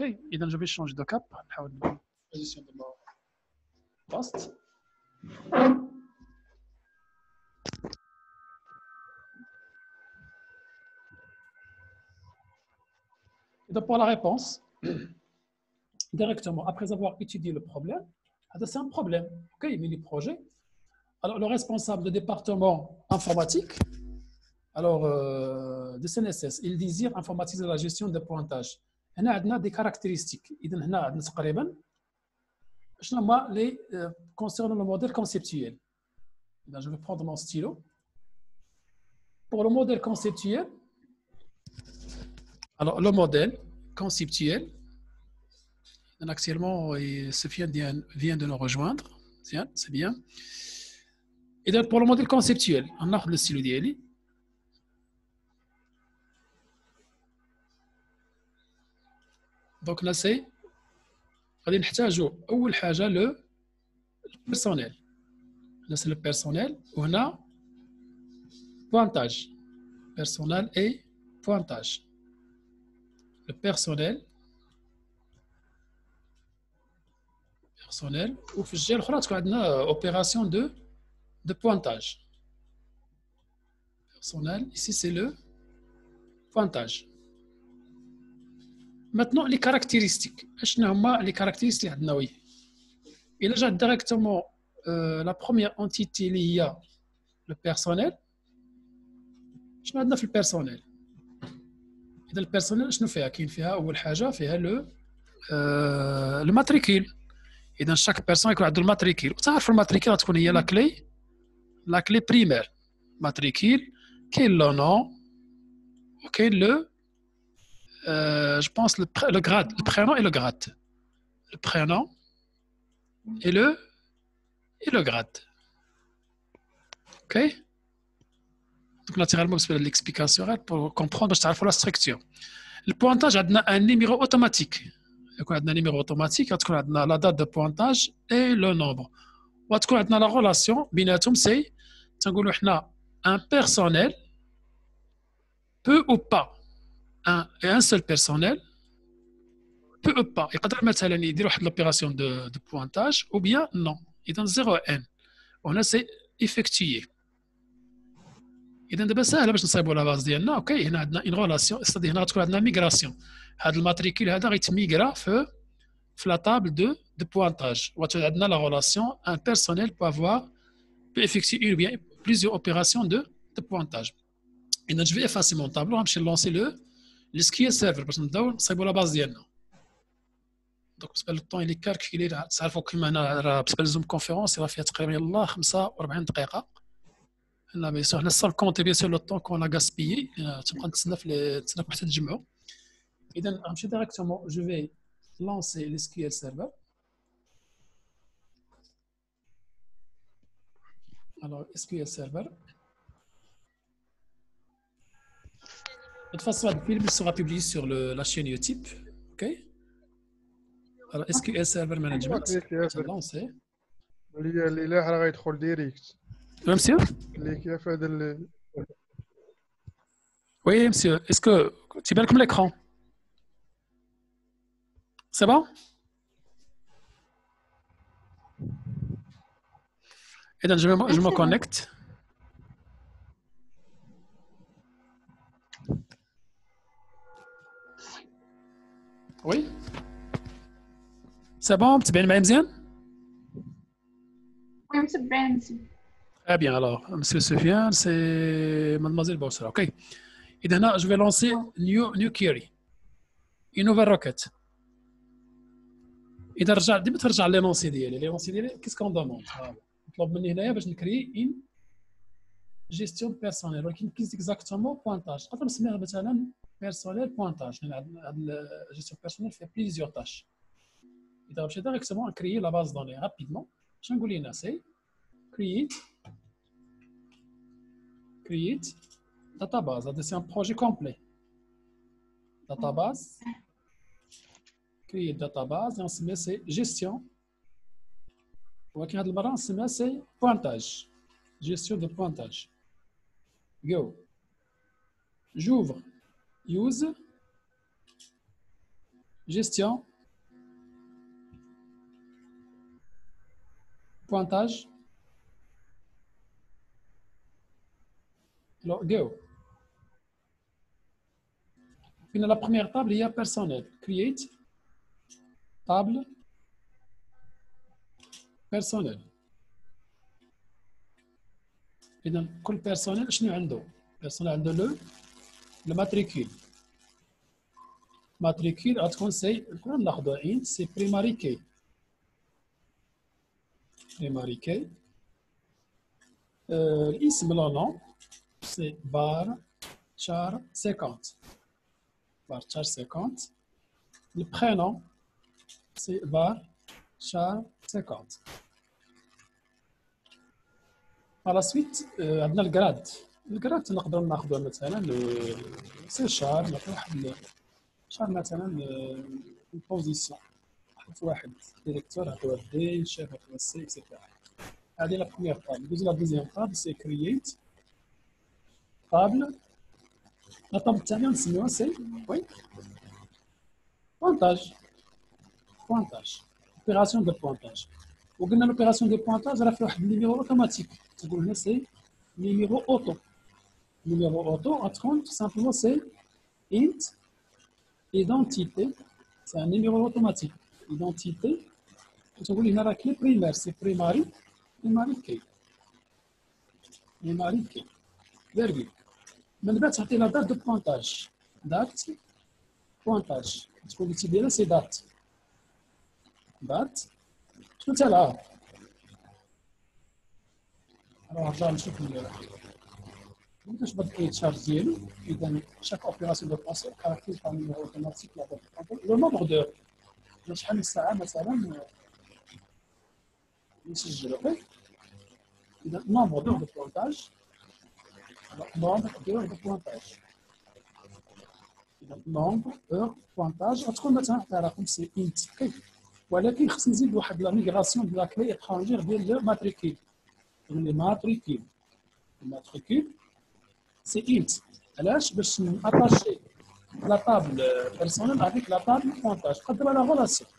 اوكي اذا جو في شونج دو كاب نحاول بوزيسيون دو باست donc pour la réponse directement après avoir étudié le problème c'est un problème ok mini projet alors le responsable de département informatique alors de CNSS il désire informatiser la gestion des pointages هنا عندنا des caractéristiques اذا هنا عندنا تقريبا شنو هما les concernant le modèle conceptuel. Je vais prendre mon stylo. Pour le modèle conceptuel, alors le modèle conceptuel, actuellement, Sofiane vient de nous rejoindre. C'est bien. Et donc pour le modèle conceptuel, on a le stylo d'Eli. Donc là, c'est غادي نحتاجوا أول حاجة le personnel. Là, c'est le personnel. On a pointage. Personnel et pointage. Le personnel. Personnel. Ou في الجهة الأخرى تكون عندنا opération de pointage. Personnel. Ici, c'est le pointage. Maintenant, les caractéristiques. شنو هما les caractéristiques اللي عندنا وي. إلا جات directement la première entité اللي هي le personnel. شنو عندنا في البيرسونيل؟ إذا البيرسونيل شنو فيها؟ كاين فيها أول حاجة فيها الماتريكيل. إذا شاك بيرسون يكون عنده الماتريكيل، وتعرف الماتريكيل غتكون هي لا كلي بريمير. ماتريكيل كاين لو نون وكاين لو جو بونس لو غراد، لو برينون اي لو غراد. لو برينون اي لو غراد. اوكي. Donc, naturellement, c'est l'explication pour comprendre la structure. Le pointage a un numéro automatique. Un numéro automatique, la date de pointage et le nombre. La relation, c'est un personnel peut ou pas, un seul personnel peut ou pas. Il y a l'opération de pointage ou bien non. Il y a 0N. On a c'est effectué. إذا دابا ساهله باش نصايبوا لا باز ديالنا اوكي. هنا عندنا اون ريلاسيون استادي هنا غتكون عندنا ميغراسيون. هذا الماتريكول هذا غيتميغرا في لا طابل دو بوانتاج. وغتكون عندنا لا ريلاسيون ان بيرسونيل بو افوار بو افيكتي اون بيان بليزيور اوبيراسيون دو بوانتاج. اذا جو في افاسي مون طابلو غنمشي نلونسي لو سكيل سيرفر باش نبداو نصايبوا لا باز ديالنا. دونك بالنسبه للطون اللي كالكولي تعرفوا كيما هنا راه بالنسبه للزوم كونفيرونس راه فيها تقريبا يلاه 45 دقيقه. لا بيان سور حنا سان كونتي بيان سور لو طون كون لا غاسبيي تبقى نتسنى حتى تجمعوا. اذا غنمشي ديريكتومون جو في لونسي لي سكيل سيرفر. alors SQL Server. De toute façon, le film sera publié sur la chaîne YouTube. OK. Alors SQL Server Management. C'est lancé. اللي لاح راه غيدخل ديريكت. Oui, monsieur. اللي كيف هذا Oui, monsieur. Est-ce que tu bien comme l'écran? C'est bon? Et donc, je me connecte. Oui? C'est bon? Tu bien, Mme Oui, monsieur Ben. Très bien, alors, monsieur Sofiane, c'est mademoiselle Boussra. OK. Et maintenant, je vais lancer new query. Une nouvelle requête. إذا رجع ديما ترجع لينونسي ديالي كيس كون دوموند. نطلب مني هنايا باش نكري ان جيستيون بيرسونيل ولكن كيس اكزاكتومون بوانتاج. نقدر نسميها مثلا بيرسونيل بوانتاج لان هاد جيستيون بيرسونيل فيها بليزيور تاش. إذا مشيت ديريكتومون نكري لا باز دوني رابيدمون. اش نقول لينا سي create database. هذا سي ان بروجي كومبلي. database créer database et on se met c'est gestion. ولكن هذه المره نسميها سي pointage. gestion de pointage. go. j'ouvre use gestion, pointage. Alors, go. Puis dans la première table, il y a personnel. Create, table, personnel. Et dans le personnel, je n'ai pas. Personnel de le matricule. Matricule, c'est primary key. Primary key. L'isme, le nom, c'est bar char 50. Bar char 50. Le prénom, c'est bar char 50. Par la suite, on a le grade. Le grade, on peut ناخذ مثلا c'est char, char مثلا البوزيسيون. واحد ديريكتور هو دي شيف هو سي اكسيتيرا. هذه la première table. La deuxième table, c'est create table. La table الثانية نسميوها c'est oui pointage. Pointage. Opération de pointage. وقلنا l'opération de pointage راه فيها واحد النيميرو اوتوماتيك. تقول لنا c'est numéro auto. Numéro auto, tout simplement, c'est int identité. C'est un numéro automatique. Identité. On a la clé primaire, c'est primary key. Primary key. Virgule. Maintenant, ça la date de pointage. Date, pointage. Ce qu'on utilise là, c'est date. Date. Tout ça là. Alors, on va نشوف باش بدات يتشارج ديالو اذا شاك اوبيراسيون دو بونسي كاركتيز بار نيميرو اوتوماتيك لا لو نومبر دو شحال من الساعه مثلا نسجل اوكي اذا نومبر دو بوانتاج نومبر دو بوانتاج اذا نومبر دو بوانتاج غتكون مثلا حتى رقم سي انت اوكي ولكن خص نزيد واحد لا ميغراسيون ديال لا كلي اترونجير ديال لو ماتريكول يعني ماتريكول c'est int. علاش باش ناتاشي لا طابل بيرسونيل افيك لا طابل بوانتاج قدر لا ريلاسيون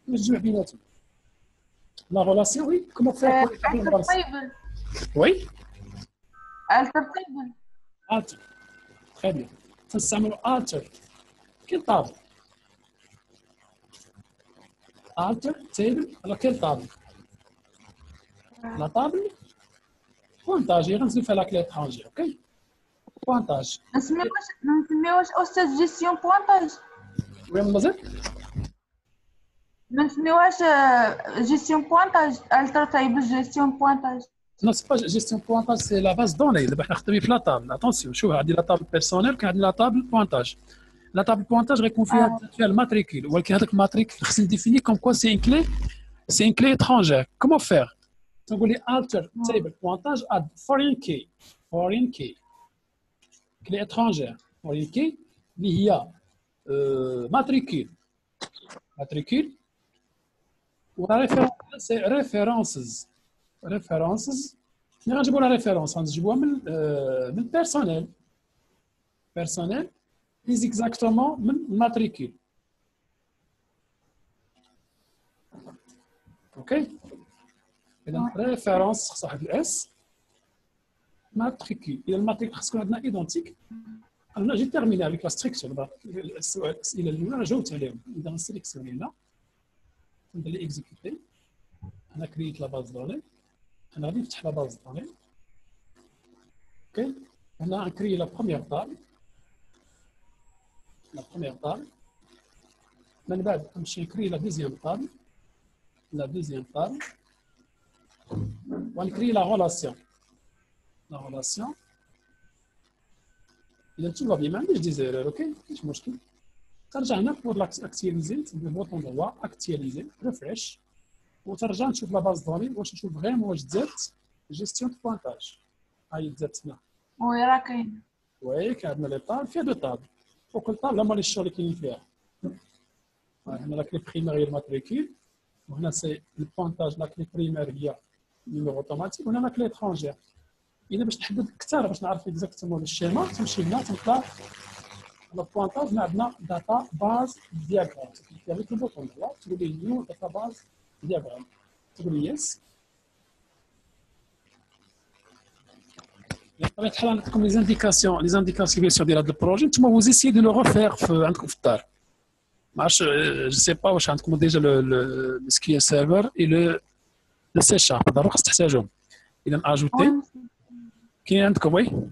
نجمع بيناتهم لا ريلاسيون وي كومون فير الترتيب وي الترتيب التر تري بيان تنستعملوا التر كاين طابل التر تيبل على كاين طابل لا طابل بوانتاج غنزيد فيها لا كلي اترونجي اوكي بوانتاج ما نسميوهاش استاذ جيستيون بوانتاج وين مازال ما نسميوهاش جيستيون بوانتاج التر تايب جيستيون بوانتاج Non, c'est pas gestion pointage, c'est la base de données. دابا حنا خدامين في لا طابل. Attention, شوف عندي لا طابل بيرسونيل كان عندي لا طابل بوانتاج. لا طابل بوانتاج غيكون فيها الماتريكول ولكن هذاك الماتريكول خصني نديفيني كوم كوا سي ان كلي سي ان كلي étrangère. Comment faire؟ تنقول لي alter table pointage add foreign key كلي étrangère foreign key اللي هي ماتريكول ولا ريفيرونس سي ريفيرونسز ملي غنجيبوا لا ريفيرونس غنجيبوها من البيرسونيل ليز اكزاكتومون من الماتريكول اوكي اذا ريفيرونس خص واحد الاس ماتريكول اذا الماتريكول خص تكون عندنا ايدونتيك انا جي تيرميني افيك لا ستركتور الاسئله الاولى جاوبت عليهم اذا نسيليكسيوني هنا ندير لي اكزيكوتي انا كريت لا باز دوني انا غادي نفتح لا باز دوني اوكي هنا نكري لا بروميير طابل من بعد نمشي نكري لا دوزيام طابل ونكري لا غولاسيون اذا تو بيان ما عنديش دي زيرور اوكي ماشي مشكل ترجع هنا بور لاكتياليزي ندير بوطون دروا اكتياليزي ريفريش وترجع نشوف لا باز دوني واش نشوف فريمون واش دزات جيستيون دو بوانتاج هاي دزات هنا وي راه كاين وي كاين عندنا لي طابل فيها دو طابل وكل طابله هما لي الشغل اللي كاينين فيها هنا لا كلي بريمير هي الماتريكول وهنا سي البوانتاج لا كلي بريمير هي نيميرو اوتوماتيك وهنا لا كلي اترونجير اذا باش نحدد اكثر باش نعرف اكزاكتومون الشيما تمشي هنا تنطلع Le pointage, on a data base diagramme. Avec le bouton droit, tu veux new data base diagramme. Tu veux yes. Comme les indications bien sûr de le projet, vous essayez de le refaire عندكم في الدار. Je sais pas واش عندكم déjà le SQL server et le C Sharp. ضروري خاص تحتاجهم. إذا ajouter كاين عندكم وي.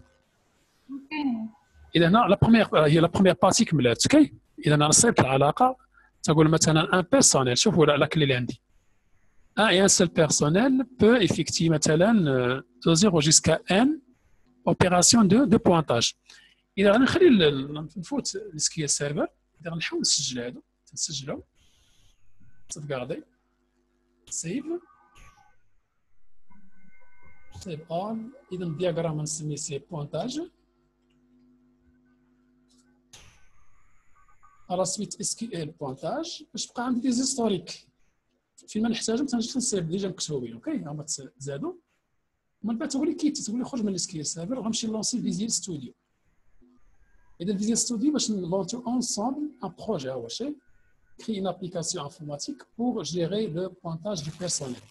إذا هنا هي la première partie كملات كاي. إذا أنا صيبت العلاقة تقول مثلا un personnel شوفوا لا كلي اللي عندي. Un et un seul personnel peut effectuer مثلا de 0 jusqu'à n opération de pointage. إذا غنخلي نفوت السكيل سيرفر إذا غنحاول نسجل هادو تنسجلو sauvegarder save all. إذا الدياغرام نسميه سي بوانتاج على سميت SQL بوانتاج باش تبقى عندي دي زيستوريك فين ما نحتاجهم تنجي تنسيب ديجا مكتوبين اوكي هما تزادوا ومن بعد تقول لي كي تقول لي خرج من السكيل سيرفر وغنمشي نلونسي فيزيال ستوديو. إذا فيزيال ستوديو باش نلونتو ensemble un projet هو شي créer une application informatique pour gérer le pointage du personnel.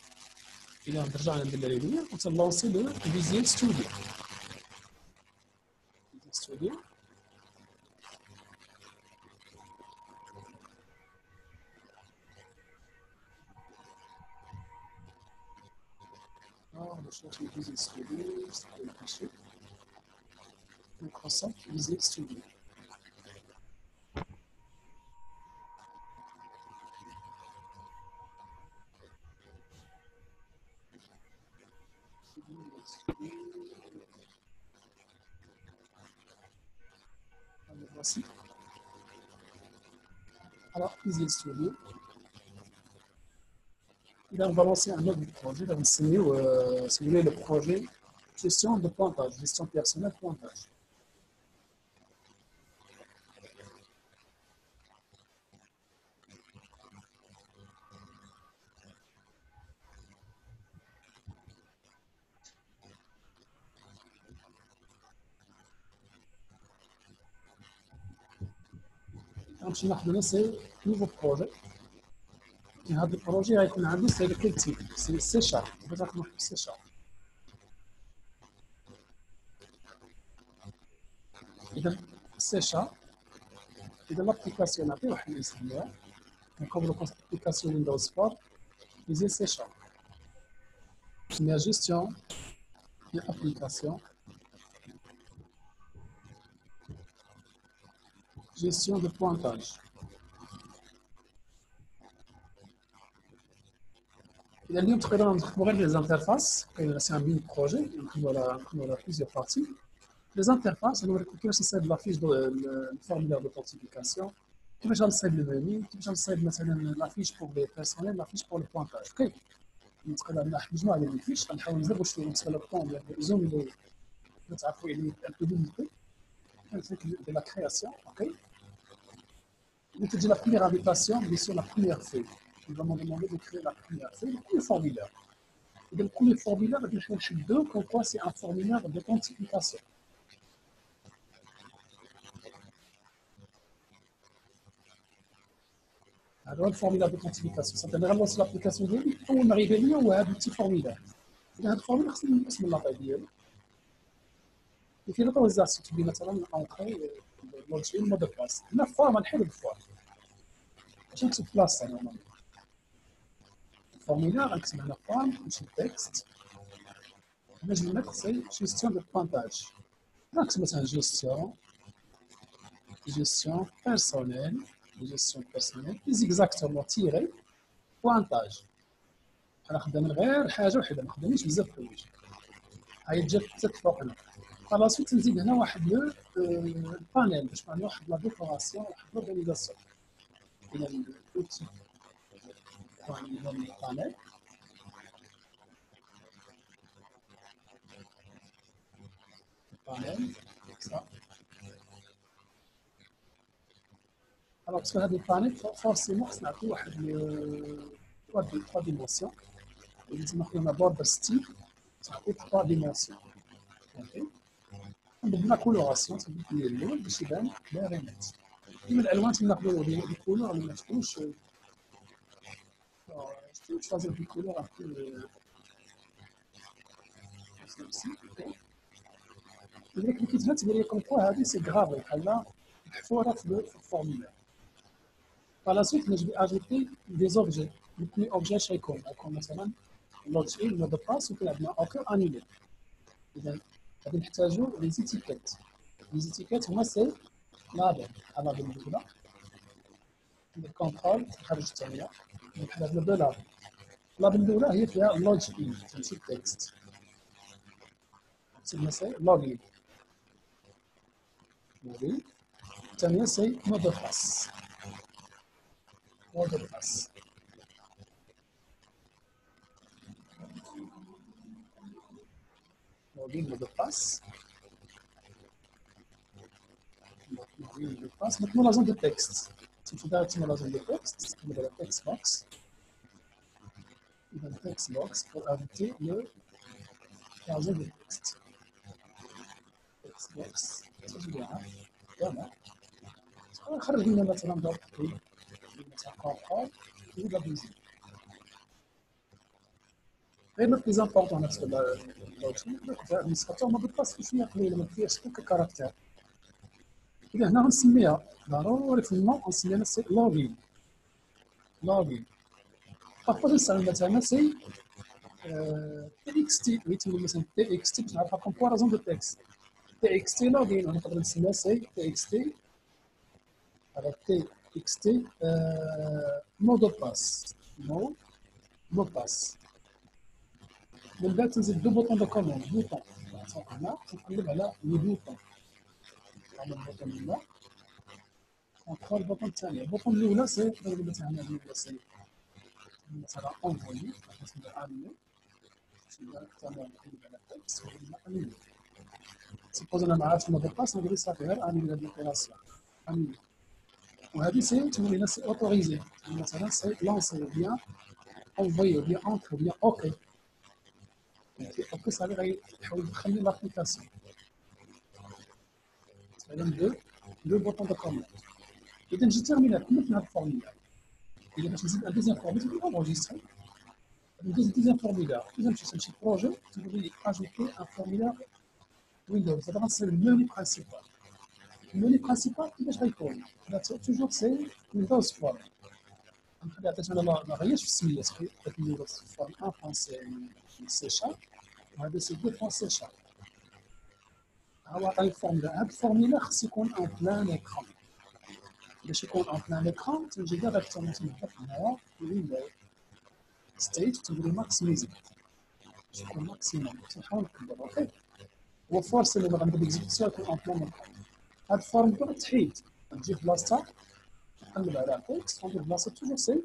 إذا نرجع ندير لي ونلونسي لو فيزيال ستوديو. ستوديو on cherche le Visual Studio, c'est le fichier. Microsoft Visual Studio. Alors, voici. Alors, Visual Studio. Là, on va lancer un autre projet. Là, si vous voulez, le projet gestion de pointage, gestion personnelle pointage. Donc, c'est un nouveau projet. Et هذا البروجي غيكون عنده سي كل تيب سي شارب بغيت نكتب سي شارب. اذا سي شارب اذا لابليكاسيون نعطي واحد الاسم ديالها نقولوا ابليكاسيون ويندوز فور يزيد سي شارب نسميها جيستيون ديال ابليكاسيون جيستيون دو بوانتاج. إذا اليوم تقريبا نخدموا غير لي انترفاس سي ان بين بروجي نخدموا على بليزيور بارتي. لي انترفاس نوريكم كيفاش نصايب لافيش الفورمولير دوتنتيفيكاسيون كيفاش غنصايب المنيو كيفاش غنصايب مثلا لافيش بور لي بيرسونيل لافيش بور لو بوانتاج اوكي. تقريبا عندنا واحد المجموعه ديال الفيش غنحاول نزربوا شويه بالنسبه للطون ديال الزوم اللي تعرفوا يعني ان بو ليميتي de la création, ok. Donc, j'ai la première invitation, mais sur la première feuille. Il va me demander de créer la première feuille, le premier formulaire. Et le premier formulaire, je vais chercher deux, comme quoi c'est un formulaire d'authentification. Alors, le formulaire d'authentification, c'est généralement sur l'application de l'île, on arrive à lire ou à un petit formulaire. Il y a un formulaire, c'est la taille. وفي لوطوريزاسيون تبي مثلا اونطري لوجين مود باس هنا فورما نحل بفورم باش نكتب بلاصه نورمالمون الفورميلا غنكتب هنا فورم نمشي تكست نجم نميت سي جيستيون دو بوانتاج غنكتب مثلا جيستيون بيرسونيل اكزاكتومون تيري بوانتاج. انا خدام غير حاجه وحده ما خدامينش بزاف حوايج هاي جات حتى فوقنا. على صوت نزيد هنا واحد لو بانيل باش نعمل واحد لا ديكوراسيون واحد لورغانيزاسيون. اذا الاوتي بانيل صح. alors parce que هذا البانيل فورسيمون خصنا نعطيو واحد 3 ديمونسيون لازم ناخذ لنا بوردر ستيل تعطي 3 ديمونسيون اوكي. نبدل لا كولوراسيون تبدل اللون باش يبان باغينات. كيما الالوان تناخذوا ديال الكولور اللي ما تكونش choisir des couleurs un peu اللي كتبان تبان لي كوم كوا هذه سي غرافي بحال محفوره في الفورمولا. Par la suite, je vais ajouter des objets. Le premier objet, c'est comme مثلا login, mot de passe, ou que annulé. إذا غادي نحتاجوا les étiquettes. Les étiquettes, moi, c'est label. label الأولى. الكونترول الحاجة الثانية. هذا label. label الأولى هي فيها login تمشي التكست. c'est login. login. الثانية c'est mot de passe. mot de passe. login, mot de passe. Login, mot de passe. Maintenant, la zone de texte. Si tu regardes la zone de texte, tu mets la text box. Dans le text box pour ajouter la zone de texte. Text box. Ça, je vais voilà. خرج لنا مثلا ضرب مثلا control ou la musique. غير le plus important dans ce l'administrateur ما بيطلعش شويه قليل ما فيهاش كل كاركتير. إذا هنا غنسميها ضروري في النوم غنسميها سي لوغين. لوغين. بارفوا نستعمل مثلا سي تي اكس تي ويتسمى مثلا تي اكس تي باش نعرفها كومبارازون دو تكست. تي اكس تي لوغين غنقدر نسميها سي تي اكس تي على تي اكس تي مو دو باس. مو باس. من بعد تنزل دو بوطون دو كوموند بوطون هنا تنقلب على لي بوطون على البوطون الاولى ونختار البوطون الثاني. البوطون الاولى سي نقدر مثلا الاولى سي مثلا اونفوي مثلا انمي نختار نقلب على التكست ونقلب انمي. سيبوز انا ما عرفتش المود باس نقول صافي غير انمي هاد لوبيراسيون انمي. وهذه سي تقول لنا سي اوتوريزي مثلا سي لونسي او بيان انفوي او بيان اونتر او بيان اوكي. اوكي صافي غيحاول يدخل لي لابليكاسيون. مثلا دو بوطون دو كوموند. إذا جي تيرمينا كملت هاد الفورميلا. إذا باش نزيد ان دوزيام فورميلا تقول اونجيستري. ندوز دوزيام فورميلا. إذا مشيت نمشي بروجي تقول لي اجوتي ان فورميلا ويندوز. دابا غنصير الموني برينسيبال. الموني برينسيبال كيفاش غيكون؟ توجور سي ويندوز فورم. نخلي عطيت انا ما غيرش في السميات حيت ويندوز فورم 1 سي شارب وهذا سي 2 سي شارب. هو عطاني الفورميلا. هاد الفورميلا خص يكون اون بلان ايكران. باش يكون اون بلان ايكران تنجي ديريكتومون تنحط هنايا ويندوز ستيت تنقول ماكسيميزي. باش يكون ماكسيموم تنحاول نكبر اوكي. هو فورس اللي غنبدا اكزيكسيون يكون اون بلان ايكران. هاد الفورم تحيد تجي في بلاصتها نقلب على التكست وندير بلاصه توجور سي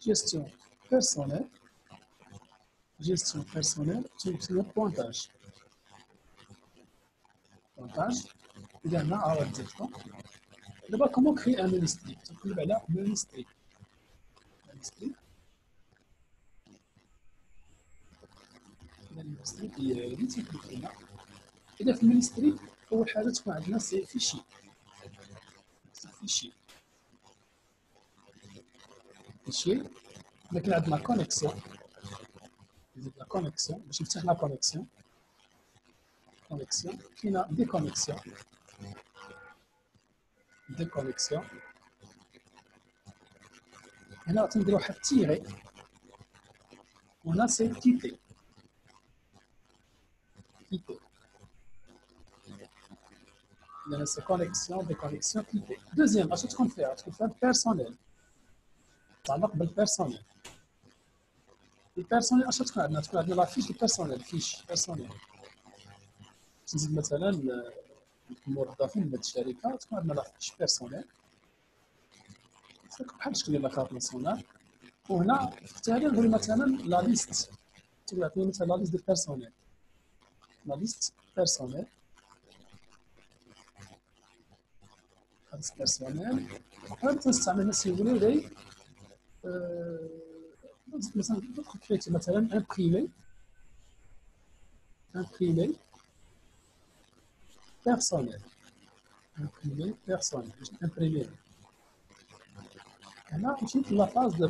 gestion personnelle تسمى بوانتاج. إذا هنا عاود زدتو. دابا كومون كري ان مونستري تنقلب على مونستري. إذا المونستري هي اللي تيكون فينا. إذا في المونستري أول حاجة تكون عندنا سي فيشي. فيشي لكن عندنا كونيكسيون. نزيد لا كونيكسيون باش نفتح لا كونيكسيون. كاينه ديكونيكسيون. هنا تنديرو واحد تيغي وهنا سي كيتي. لأن سي كونيكسيون ديكونيكسيون كيتي. دوزيام اش تكون فيها؟ تكون فيها بيرسونيل. تعلق بالبيرسونيل. البيرسونيل اش تكون عندنا؟ تكون عندنا لا فيش دو بيرسونيل. تنزيد مثلا الموظفين ديال الشركه تكون عندنا لا فيش بيرسونيل بحال شكل ديال لاكارت ناسيونال. وهنا في التالي نقول مثلا لا ليست تقول عطيني مثلا لا ليست ديال بيرسونيل. لا ليست بيرسونيل هذا تنستعمل نسيبولي لي مثلا ندخل كريتي مثلا امبريمي personnel. Imprimé personnel. Je vais imprimer. Et là, ensuite, la phase de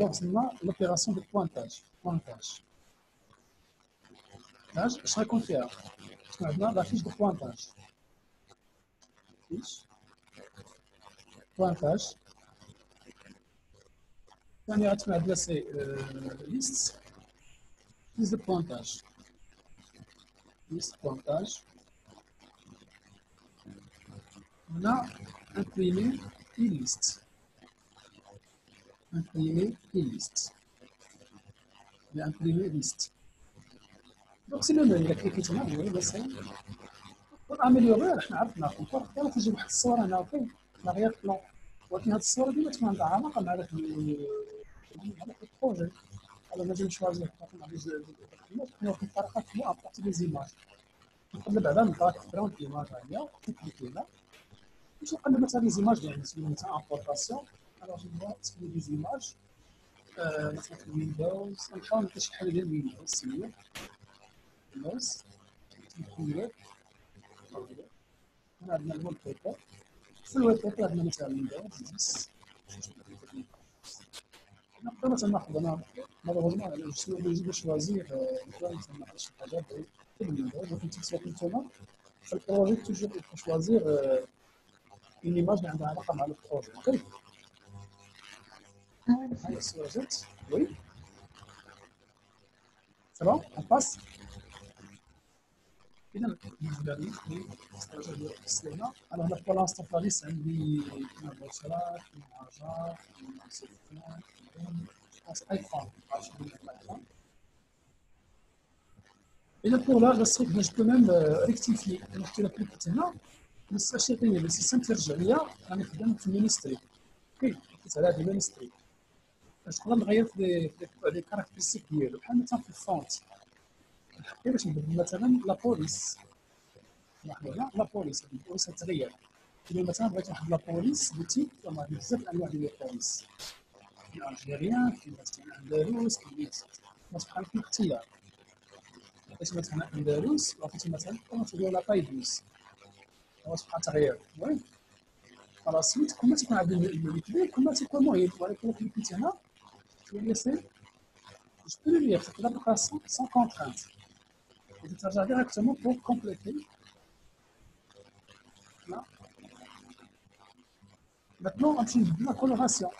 l'opération de pointage. Là, je serai confiant. Maintenant, la fiche de pointage. Fiche. Pointage. ثاني غتكون عندنا سي ليست دو بوانتاج ليست بوانتاج هنا امبريمي اي ليست امبريمي اي ليست ولا امبريمي ليست دونك سي لو ميم الا كليكيت هنا هو بس وناميليوري حنا عرفنا كونفور كاع تجي واحد الصوره هنا اوكي لا غير بلون ولكن هاد الصوره ديما تكون عندها علاقه مع داك البروجي. Alors, moi, je vais choisir بطريقه ابارتي دي زيماج نقلب على الباك ايماج هي كليكي هنا باش نقلب مثلا زيماج اللي عندي سميتها مثلا امبورطاسيون. الوغ جو فوا سمي دي زيماج مثلا في ويندوز نحاول نلقى شي حاجه ديال ويندوز سميه ويندوز نكتب هنا عندنا الويب بيبر في الويب بيبر عندنا مثلا ويندوز 10 نقدر مثلا ناخذ انا malheureusement je suis obligé de choisir شي حاجه في الويندوز ولكن تسمح نتوما في البروجي توجور il faut choisir une image اللي عندها علاقه مع البروجي. اوكي هاي الصوره جات وي سي بون on passe. إذا بالنسبة لي الاستراتيجية ديال السليمة أنا هنا بور لانستون في لاليست عندي كاين بوصلات كاين عجار كاين سيفون كاين أيفون معرفتش شنو هي الأيفون. إذا بور لا ستريك جو بو ميم ريكتيفي وقت إلا كليكيت هنا الساشي غير السيستم تيرجع ليا راني خدام في المينيستري. اوكي كليكيت على هاد المينيستري باش نقدر نغير في لي كاركتيرستيك ديالو بحال مثلا في الفونت نحكي باش نبدل مثلا لا بوليس لاحظوا هنا لا بوليس غتغير. إذا مثلا بغيت واحد لا بوليس بتيب زعما بزاف الأنواع ديال البوليس كاين الجيريان كاين مثلا أندلس كاين بحال في الاختيار بغيت مثلا أندلس وعطيتي مثلا ديال لا بايدوس بحال تغيير المهم على سويت كل ما تكون عندي الملي كبير كل ما تكون مهم. ولكن كليكيت هنا تولي سي جو بو لو لير تقدر تلقى سون كونترانت وترجع ديريكتومون بور كومبليتي. Maintenant, on utilise la coloration.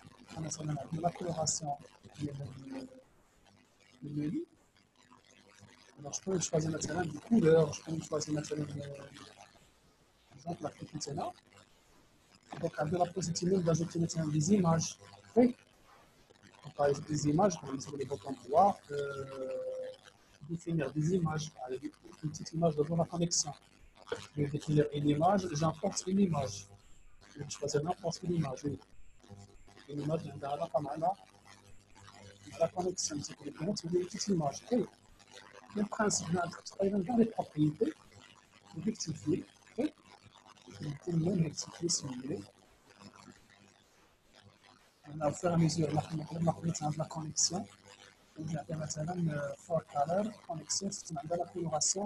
La coloration du menu. Alors, je peux choisir maintenant des couleurs, je peux choisir maintenant, par exemple, la critique là. Donc, avec la possibilité d'ajouter maintenant des images. Oui. Par exemple, des images, comme sur les boutons droit, définir des images, avec une petite image de la connexion. Je vais définir une image, j'importe une image. Je vais choisir n'importe quelle image. Oui. Une image عندها علاقة مع la connexion, c'est que les clients ont une petite image. Okay. Le principe تقريبا dans les propriétés, rectifier, okay. On peut même rectifier si vous voulez. On a au fur et à mesure la connexion. On a مثلا for color connexion, c'est عندنا la coloration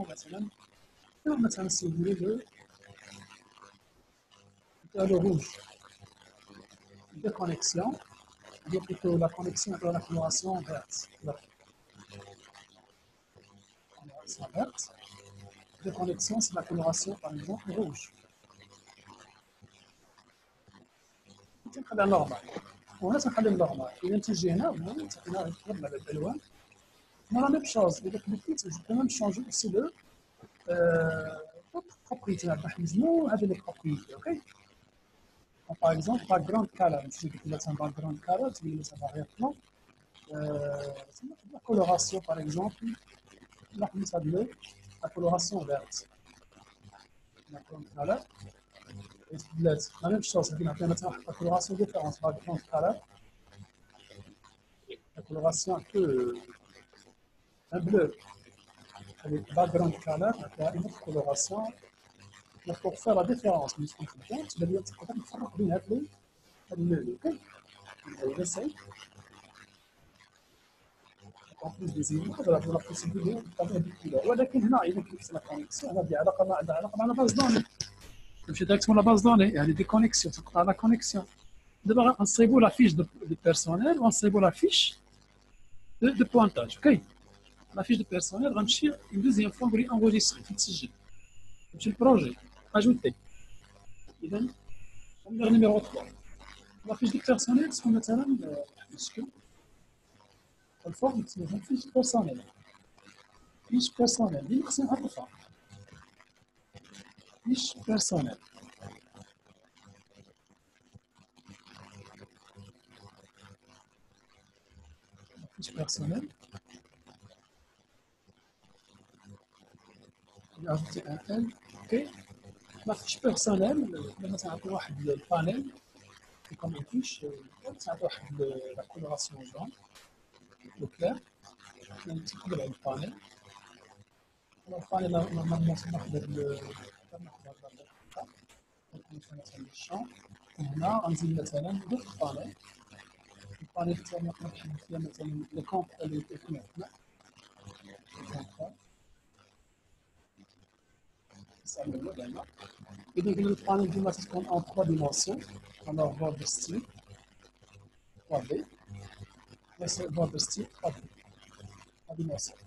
مثلا si vous voulez le rouge. De connexion, dire plutôt la connexion entre la coloration verte. Coloration verte. De connexion, c'est la coloration par exemple rouge. نخليها نورمال وهنا تنخلي النورمال. إذا تجي هنا تقلب على الألوان لا ميم شوز. إذا كليكيت جو بو ميم شونجي أوسي لو بروبريتي عندنا واحد مجموعة هاد لي بروبريتي. أوكي. Par exemple, background color, si je veux un background color, tu veux mettre un arrière-plan. La coloration, par exemple, la coloration verte. La même chose, la coloration différente, background color. La coloration un peu un bleu. Avec background color, il y a une autre coloration. Pour faire la différence, tu vas dire que tu vas bien appeler le OK. On essaye. En plus des images, la possibilité d'avoir des couleurs. ولكن هنا إذا كنت la connexion هذه علاقة مع la base de données. تمشي ديريكتومون لا باز دوني يعني دي كونيكسيون تقطع لا كونيكسيون دابا غنصايبوا لا فيش دو بيرسونيل وغنصايبوا لا فيش دو بوانتاج اوكي لا فيش دو بيرسونيل غنمشي اون دوزيام فوا نقول انغوجيستري تسجل نمشي البروجي اجوتي اذا ندير نيميرو 3 لا فيش دو بيرسونيل تكون مثلا شكل الفورم تسمى فيش بيرسونيل فيش بيرسونيل اللي خصني نعرفها فيش بيرسونيل فيش بيرسونيل عرفتي ان ال اوكي ما فيش بيرسونيل لما تعطي واحد البانيل كيكون فيش تعطي واحد لا كولوراسيون جون لو كلير نتقبل على البانيل البانيل نورمالمون ناخذ مثلا الشون هنا غنزيد مثلا دوك بانيل البانيل الثاني نقدر نحدد فيها مثلا لي كونط اللي كيكون عندنا إذا قلنا البانيل ديما تكون أون 3 ديمونسيون alors border style 3D border style 3D 3 dimensions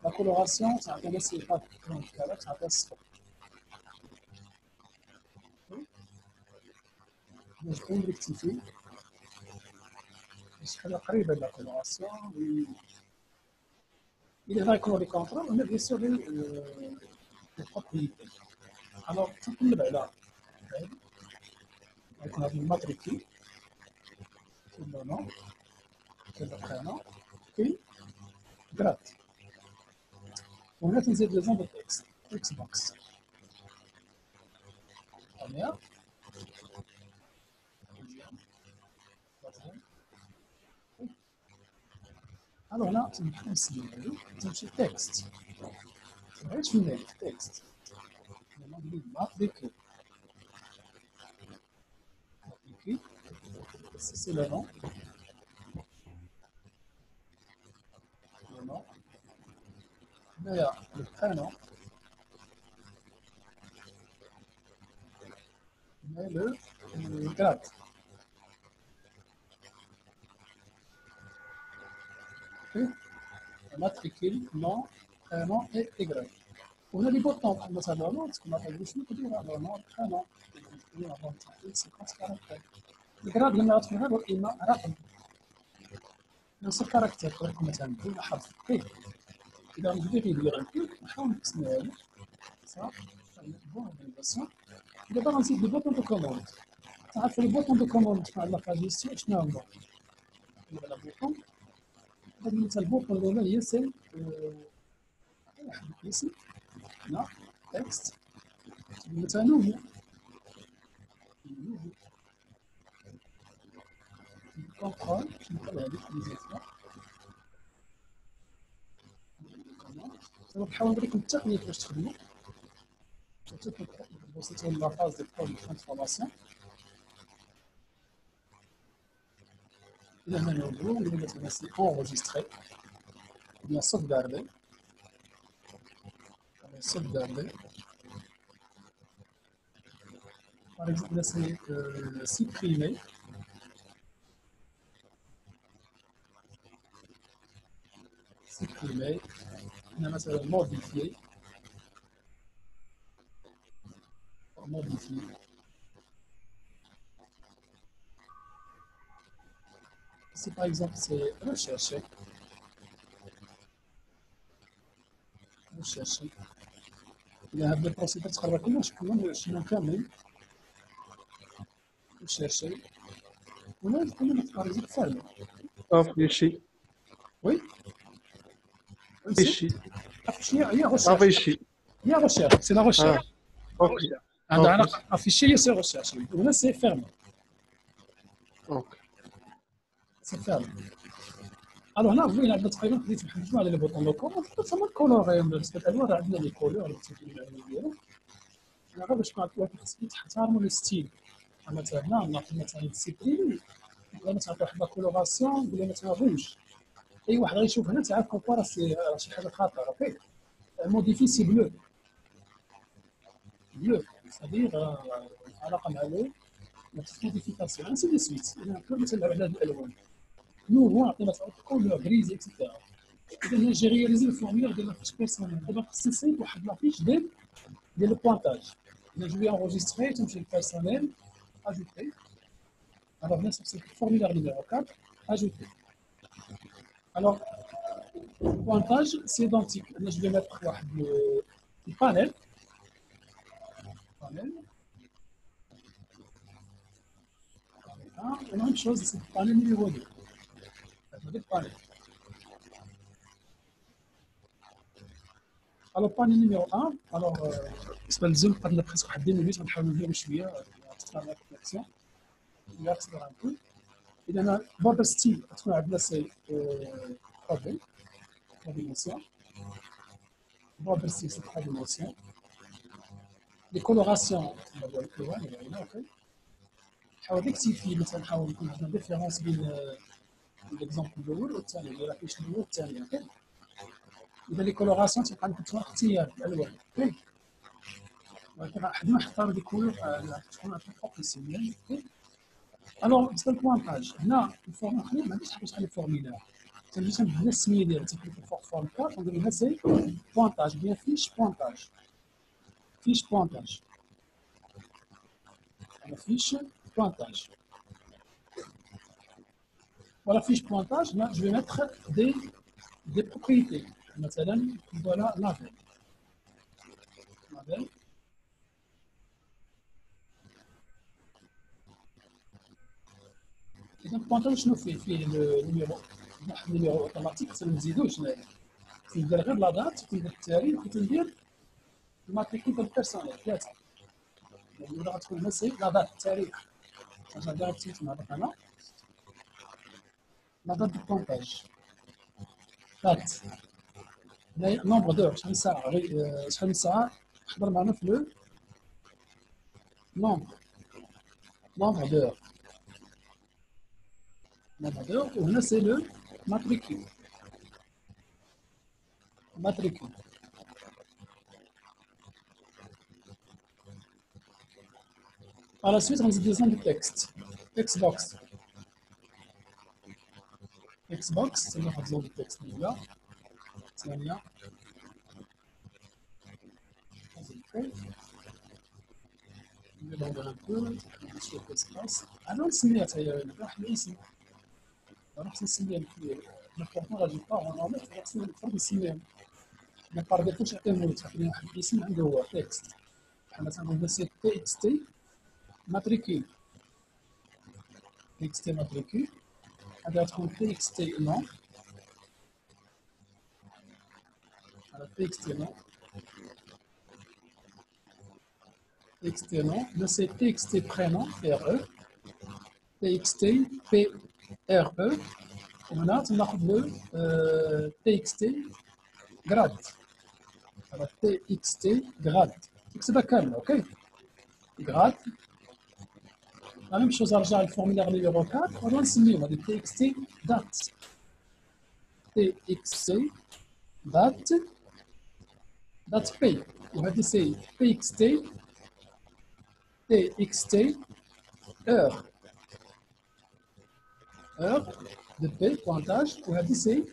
la coloration تعطينا صفات كلون كذا تعطينا الصفر باش تكون ريكتيفي باش حاجة قريبة لا coloration إذا هنا يكونوا لي كونترول on a bien sûr les propriétés alors تنقلب على يكون هذا الماتريكي كل نوع كل قناة في جراد وهنا تنزيد لي زون دو تكست بوكس première alors هنا تنحل نسميو تمشي تكست تبغيش فين هاد التكست ماتريكي c'est le nom. Le nom. Il y a le prénom. Mais le grade. Okay. La matricule, nom, prénom et Y. On a des boutons comme ça dans le nom, parce qu'on a pas de choses pour dire le nom, le prénom. C'est 50 caractères. الجراد لما أدخل هذا القيمة رقم نفس الكاركتر كلكم مثلا بدون حرف اوكي إذا نبغي يدير عندك نحاول نقسمو هذا صح بون فاليداسيون دابا غنزيد لي بوطون دو كوموند تعرفوا لي بوطون دو كوموند تاع لا فاجيستيون شنو هما على بوطون هذا مثلا البوطون الأولى هي سيل واحد الاسم هنا تكست مثلا نوفو contrôle, je vais aller l'utilisation. نحاول نوريكم التقنيك باش تخدموا وصلتوا لا فاز ديال بروجي ترانسفورماسيون إلا هنا نوضرو نقولو مثلا سي انغوجيستري بيان sauvegarder par exemple là c'est supprimer supprimer هنا مثلا modifier si par exemple c'est rechercher إذا هاد البروسيدور تقريبا كلهم كاملين rechercher هنا تكون متقاربين فعلا افيشي oui افيشي هي افيشي هي recherche c'est la recherche اوكي عندها علاقة afficher c'est recherche هنا c'est fermé اوكي c'est fermé alors هنا بغينا عندنا تقريبا بديت نحددوا على لي بوطون دو كوموند ثم الكولور بالنسبه للالوان عندنا لي كولور اللي كتبين ديالو انا غير باش نعرف واحد خصني تحترموا لو ستيل مثلا هنا نعطي مثلا سيبريمي ولا تعطي واحد لا كولوراسيون ولا مثلا روج اي واحد غيشوف هنا تعرف كومبارا سي شي حاجه خاطره اوكي موديفي سي بلو c'est-à-dire علاقة مع la petite modification, ainsi de suite. Il y a un peu مثلا على هذه الألوان. Nous, on a مثلا couleur grise, etc. إذا j'ai réalisé le formulaire de la fiche personnelle. دابا خصني نصيب واحد la fiche ديال le pointage. إذا je vais enregistrer, تمشي le personnel, ajouter. Alors bien sûr, c'est le formulaire numéro 4, ajouter. Alors, le pointage, c'est identique. Là, je vais mettre le panel. Et la même chose, c'est le panel numéro 2. Le panel. Alors, panel numéro 1, alors, بالنسبة للزوم قعدنا presque واحد 10 minutes غنحاولوا نديروا شوية استعمال الكونيكسيون. ناكسلر ان بو. إذا أنا border style تكون عندنا سي بروبليم. Dimension. Border style, c'est 3 dimensions. Les colorations, on va voir plus loin, il y en a, ok. نحاول نكتفي مثلا نحاول يكون عندنا ديفيرونس بين الاكزومبل الاول والثاني اللي راه كاين الاول والثاني اوكي. اذا لي كولوراسيون تبقى عندك تكون اختيار الالوان اوكي. ولكن حد ما اختار دي كولور تكون عندك بروفيسيونيل اوكي. الوغ بالنسبه للبوانتاج هنا الفورم خلينا ما عنديش حاجه تخلي فورميلا تنجي تنبدا السميه ديالها تكتب فورم 4 وندير لها سي بوانتاج بيان فيش بوانتاج فيش بوانتاج fiche pointage. Voilà, fiche pointage, là, je vais mettre des propriétés. Voilà, label. Label. Et donc, pointage, je nous fais le numéro automatique, c'est le zéro, je l'ai. C'est le la date, c'est le tarif, c'est le matricule de personnel. On va retrouver la date, le tarif. Je vais directement la date de pointage. Date. Nombre d'heures. شحال من ساعة حضر معنا في le nombre d'heures. وهنا c'est le matricule. Par la suite, on a besoin du texte. Xbox, c'est le besoin du texte là. C'est bien. Je vais l'enlever un peu, sur l'espace. Alors, c'est واحد الاسم. راح نسميهم البورتون غادي يبقى اون راح نسميهم ما طارقتوش نعطيهم ولد خلينا واحد الاسم عنده هو تكست بحال مثلا نقول سي تي اكس تي ماتريكول اكس تي ماتريكول هذا تكون تي اكس تي نون هذا تي اكس تي نون là c'est txt prénom RE txt PRE وهنا تناخذ له txt grade هذا txt grade تكتبها كامله اوكي grade la même chose نرجع للفورمulaire numéro 4 ونروح نسميهم هذه txt date txt date pay وهذه سي txt txt heure de P pointage وهذه سي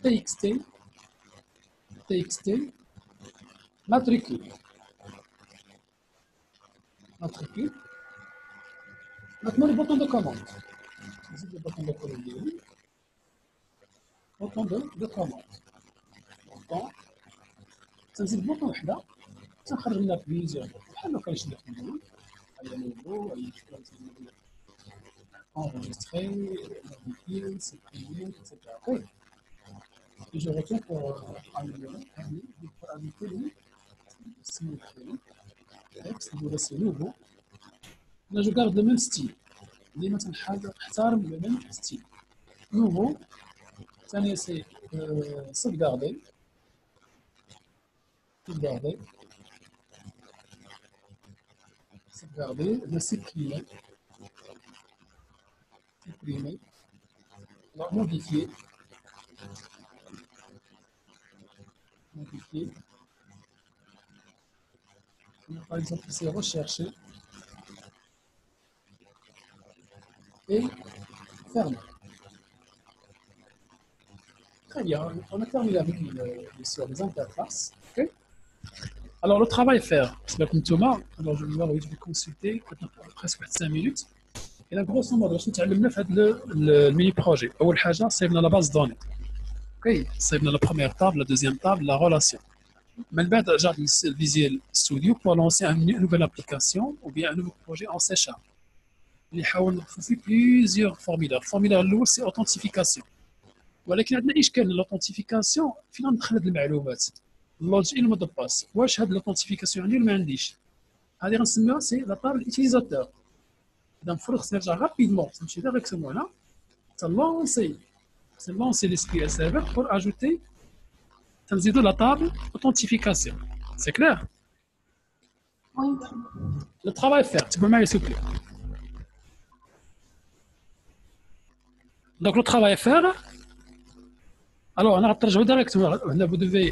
txt matricule maintenant le bouton de commande le bouton de commande bouton de commande bouton تنزيد بوطون وحده تنخرج لنا فيزيون بحال لو كان شي واحد نديرو هيا نوفو هيا enregistrer, modifier, supprimer, etc. Oui. Et je retiens pour améliorer, pour ajouter le texte, je laisse nouveau. Là, je garde le même style. ديما تنحترم le même style. Nouveau. ثانية c'est sauvegarder. Sauvegarder, le supprimer. Alors, modifier. Par exemple, c'est rechercher et fermer. Très bien, on a terminé avec les interfaces. Okay. Alors, le travail à faire, c'est comme Thomas. Alors, je vais consulter presque 5 minutes. Et là, grosso modo, je vais le mini-projet. أول حاجة, c'est la base de données. Ok, c'est la première table, la deuxième table, la relation. Mais le بعد رجعت le Visual Studio pour lancer une nouvelle application ou bien un nouveau projet en C#. اللي يحاول نضيفوا فيه plusieurs formulaires. Formulaire الأول c'est authentification. ولكن عندنا إشكال l'authentification فين ندخل هاد المعلومات. اللوج ان مود باس. واش هاد l'authentification عندي ولا ما عنديش؟ هذه غنسميوها سي لا تابل utilisateur. إذا المفروض خصني نرجع رابيدمون نمشي ديريكتومون هنا تلونسي. C'est lancer l'SQL Server pour ajouter la table authentification. C'est clair? Oui. Le travail à faire, tu peux m'aider s'il vous plaît. Donc le travail à faire, alors on a retrajouté directement, vous devez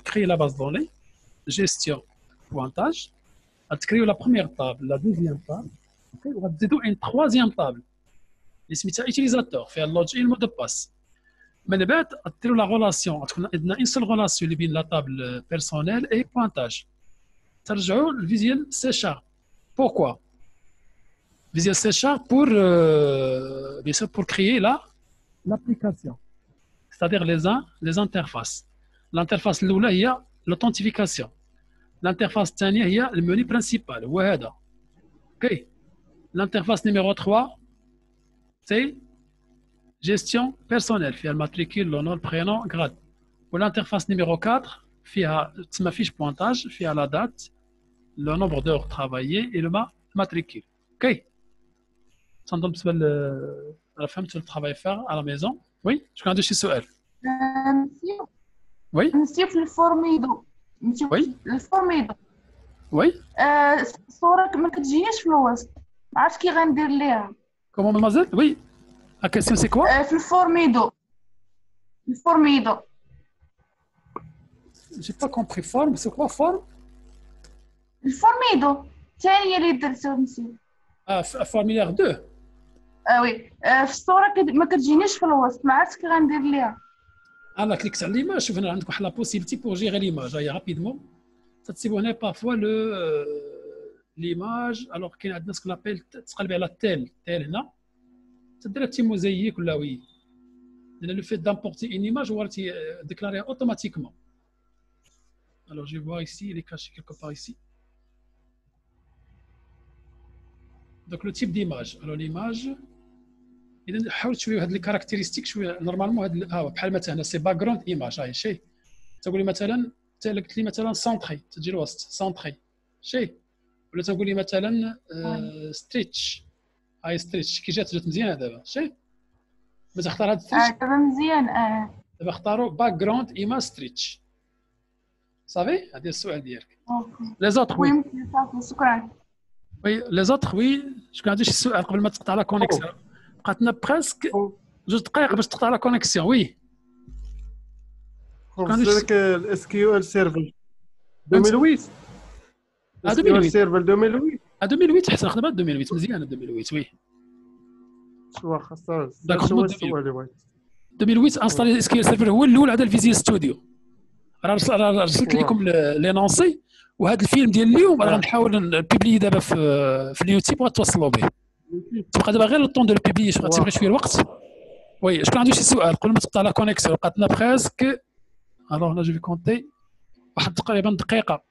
créer la base de données, gestion, pointage, à créer la première table, la deuxième table, okay, on va ajouter une troisième table, les utilisateurs, faire le login, le mot de passe. Mais بعد تديروا la relation عندنا une seule relation اللي بين la table personnelle et pointage ترجعوا الفيزيال C#. Pourquoi Visual C# pour bien sûr pour créer l'application, c'est-à-dire les interfaces. L'interface الاولى هي l'authentification, l'interface الثانيه هي المنيو principal وهذا. OK. L'interface numéro 3 c'est gestion personnelle, فيها الماتريكول, le nom, le prénom, grade. Ou l'interface numéro 4 فيها تسمى fiche pointage, فيها la date, le nombre d'heures travaillées et le matricule. OK. Ça donne بالنسبة على فهمت le travail faire à la maison. Oui, شكون عنده شي سؤال؟ نسيو Oui. نسيو في الفورميدو. نمشيو Oui. الفورميدو. Oui. الصورة ما كتجينيش في الوسط. ما عرفتش كي غندير ليها. Comment mademoiselle? Oui. La question c'est quoi? في الفورميدو. الفورميدو. J'ai pas compris forme, c'est quoi forme? الفورميدو. الثانية اللي درتو نسيو. Ah, formulaire 2. وي. في الصورة ما كتجينيش في الوسط. ما عرفتش كي غندير ليها. انا كليكت على ليماج. شوف هنا عندك واحد لا بوسيبيتي بور جيري ليماج. هيا رابيدمون تتسيبو هنا بارفوا لو ليماج. الوغ كاين عندنا سكون لابيل تقلبي على التيل هنا تدير تي موزايك ولا وي. لان لو فيت دامبورتي اون ايماج هو ديكلاريها اوتوماتيكمون. الوغ جو فوا ايسي لي كاشي كيلكو بار ايسي. دونك لو تيب ديماج. الوغ ليماج اذا حاول تشوفي هاد لي كاركتيرستيك شويه. نورمالمون هاد بحال مثلا سي باك جراوند ايماج. هاي شي تقول لي مثلا قلت لي مثلا سونطري تجي الوسط سونطري شي. ولا تقول لي مثلا ستريتش. هاي ستريتش كي جات مزيانه دابا شي. باش اختار هاد ستريتش دابا مزيان. دابا اختاروا باك جراوند ايماج ستريتش. صافي هذا السؤال ديالك. لي زوطخ وي. صافي شكرا. وي لي زوطخ وي. شكون عنده شي سؤال قبل ما تقطع لا كونيكسيون؟ بقاتنا بريسك 2 دقائق باش تقطع لا كونيكسيون. وي هذاك الاس كيو ال سيرفر 2008. 2008 سيرفر 2008. 2008 حسن خدمه 2008 مزيانه 2008 وي. شو خاصه داك هو السؤال اللي بغيت 2008 انستالي اس كيو ال سيرفر هو الاول على الفيزيال ستوديو. راه رسلت لكم لي نونسي وهذا الفيلم ديال اليوم راه غنحاول نبيبلي دابا في اليوتيوب وغتوصلوا به. تبقى دابا غير الطون دو البيبلي تبغي شويه الوقت. وي شكون عنده شي سؤال قبل ما تقطع لا كونيكسيون؟ بقاتنا بريسك الوغ لا جو في كونتي واحد تقريبا دقيقه.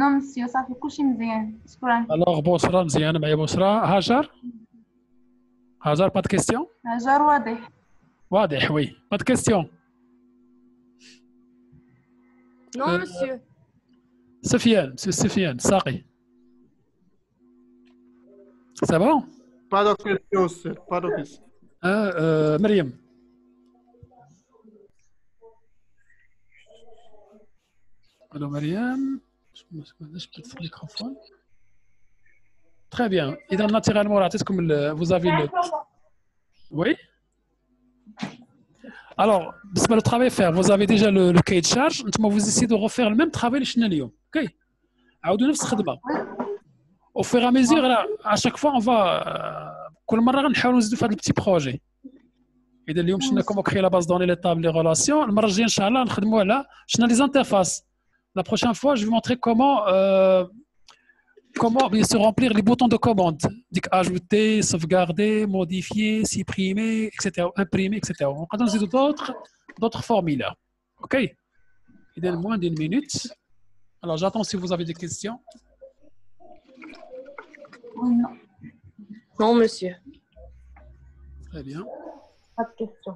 نو مسيو صافي كلشي مزيان شكرا. الوغ بشرى مزيانه معايا بشرى. هاجر با د كيستيون؟ هاجر واضح. واضح وي با د كيستيون. Non, monsieur. سفيان ساقي. Ça va? Pas de question, sir. Pas de question. مريم. الو مريم. علاش بتفتح الميكروفون؟ Très bien. إذا ناتيرالمون عطيتكم vous avez le. Oui. Alors, بالنسبة للترافاي faire, vous avez déjà le cahier de charge. Maintenant, vous essayez de refaire le même travail اللي شفنا اليوم. OK. عاودوا نفس الخدمه. Au fur et à mesure, là, à chaque fois, on va كل مرة غنحاولوا نزيدوا في هذا البتي بروجي. إذا اليوم شفنا كومون كريي لا باز دوني لي تابل لي ريلاسيون، المرة الجاية إن شاء الله نخدموا على شفنا لي زانترفاس. La prochaine fois, je vais montrer comment bien se remplir les boutons de commande. Donc ajouter, sauvegarder, modifier, supprimer, etc. Imprimer, etc. On va donner d'autres formulaires. OK? Il y a moins d'une minute. Alors j'attends si vous avez des questions. Non, Non, monsieur. Très bien. pas de question.